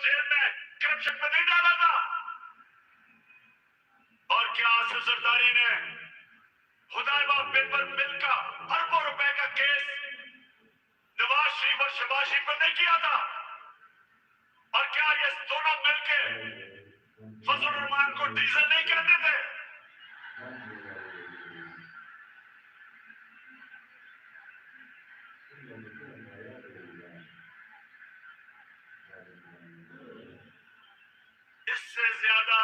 Jail में corruption में नहीं डाला था? और क्या आसिफ जरदारी ने हुदैबा पेपर मिल का अरबों रुपए का केस नवाज शरीफ और शहबाज शरीफ पर नहीं किया था? और क्या ये दोनों मिलके फजल रहमान को डीजल नहीं कहते थे? इससे ज्यादा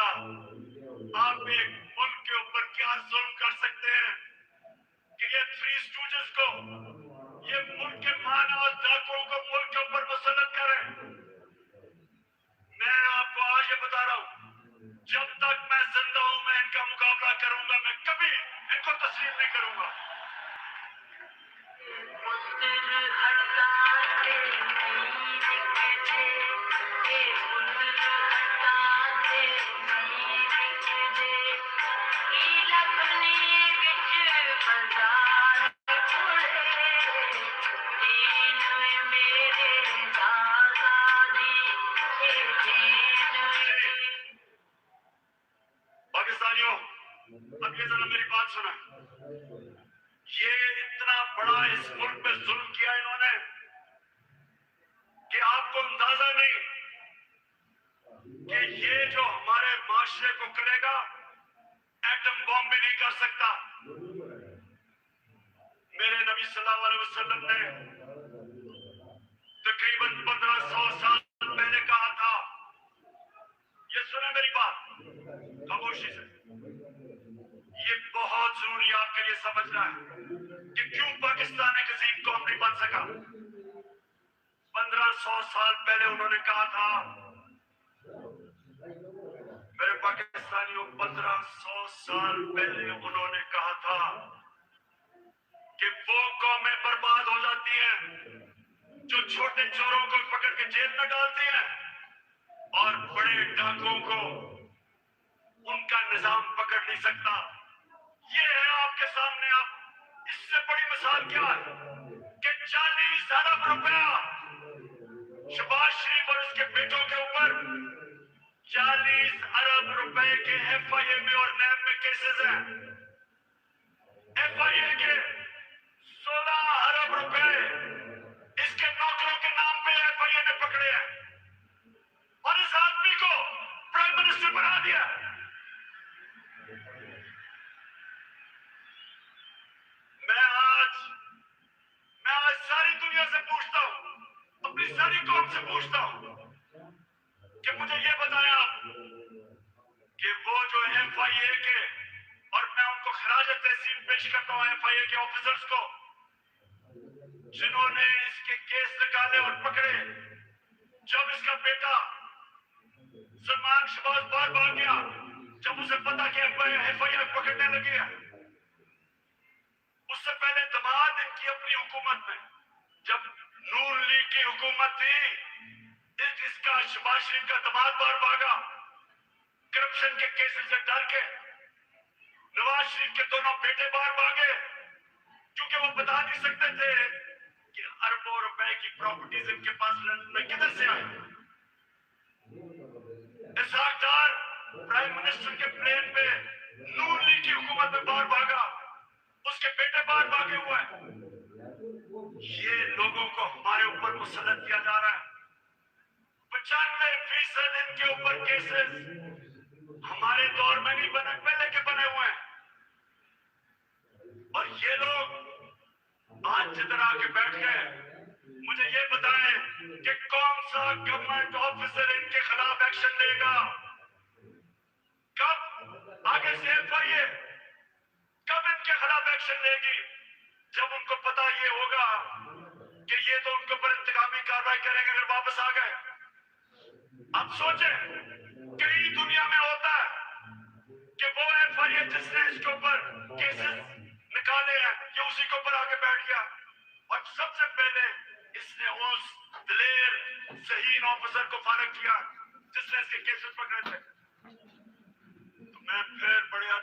आप एक मुल्क के ऊपर क्या जुल्म कर सकते हैं कि ये थ्री स्टूजेस को, ये मुल्क के माना और डाकुओं को मुल्क के ऊपर मुसल्लत करें? मैं आपको आज ये बता रहा हूं, जब तक मैं जिंदा हूं मैं इनका मुकाबला करूंगा, मैं कभी इनको तस्लीम नहीं करूंगा। पाकिस्तानियों, अब ये जरा मेरी बात सुना। ये इतना बड़ा इस मुल्क में जुल्म किया इन्होंने कि आपको अंदाजा नहीं कि ये जो हमारे माशरे को करेगा, एटम बॉम्ब भी नहीं कर सकता। मेरे नबी सल्लल्लाहु अलैहि वसल्लम ने तकरीबन 1500 साल पहले कहा था, ये सुने मेरी बात खामोशी से, ये बहुत जरूरी आपके लिए समझना है कि क्यों पाकिस्तान एक अजीम कौम नहीं बन सका। 1500 साल पहले उन्होंने कहा था, मेरे पाकिस्तानियों, 1500 साल पहले उन्होंने कहा था कि वो कौमें बर्बाद हो जाती हैं जो छोटे चोरों को पकड़ के जेल में डालती हैं और बड़े डाकुओं को उनका निजाम पकड़ नहीं सकता। ये है आपके सामने। आप इससे बड़ी मिसाल क्या है कि 40 अरब रुपया शहबाज शरीफ और उसके बेटों के ऊपर 40 अरब रुपए के FIA में और नैब में केसेस हैं। FIA के 16 अरब रुपए इसके नौकरों के नाम पे FIA ने पकड़े हैं और इस आदमी को प्राइम मिनिस्टर बना दिया। मैं आज सारी दुनिया से पूछता हूं, अपनी सारी कौम से पूछता हूं कि मुझे ये बताएं आप कि वो जो FIA के, और मैं उनको खराज तहसीन पेश करता हूं FIA के ऑफिसर्स को, जिन्होंने इसके केस निकाले और पकड़े। जब इसका बेटा सलमान शहबाज बाहर भाग गया, जब उसे पता कि FIA पकड़ने लगी है, उससे पहले दमाद इनकी अपनी हुकूमत में, जब नून लीग की हुकूमत थी, इसका शहबाज शरीफ का दमाद बाहर भागा करप्शन के केसेस से डर के। नवाज शरीफ के दोनों बेटे बाहर भागे क्योंकि वो बता नहीं सकते थे कि अरबों रुपए की प्रॉपर्टीज इनके पास लंदन में किधर से आई। इसहाक डार प्राइम मिनिस्टर के प्लेन पे नून लीग की हुकूमत में बाहर भागा, उसके बेटे बाहर भागे हुए हैं। ये लोगों को हमारे ऊपर मुसल्लत किया जा रहा है। 95% इनके ऊपर केसेस हमारे दौर में नहीं बने, पहले के बने हुए हैं। और ये लोग आज जिधर आके बैठ गए, मुझे ये बताएं कि कौन सा गवर्नमेंट ऑफिसर इनके खिलाफ एक्शन लेगा? कब आगे से FIA कब इनके खिलाफ एक्शन लेगी? जब उनको पता ये होगा कि ये तो उनके ऊपर इंतकामी कार्रवाई करेंगे अगर वापस आ गए। अब सोचें, कई दुनिया में होता है कि वो FIA जिसने इसके ऊपर केसेस निकाले हैं, ये उसी के ऊपर आके बैठ गया और सबसे पहले इसने उस दिलेर ज़हीन ऑफिसर को फारग किया जिसने इसके केसेस पकड़े थे। तो मैं फिर बड़े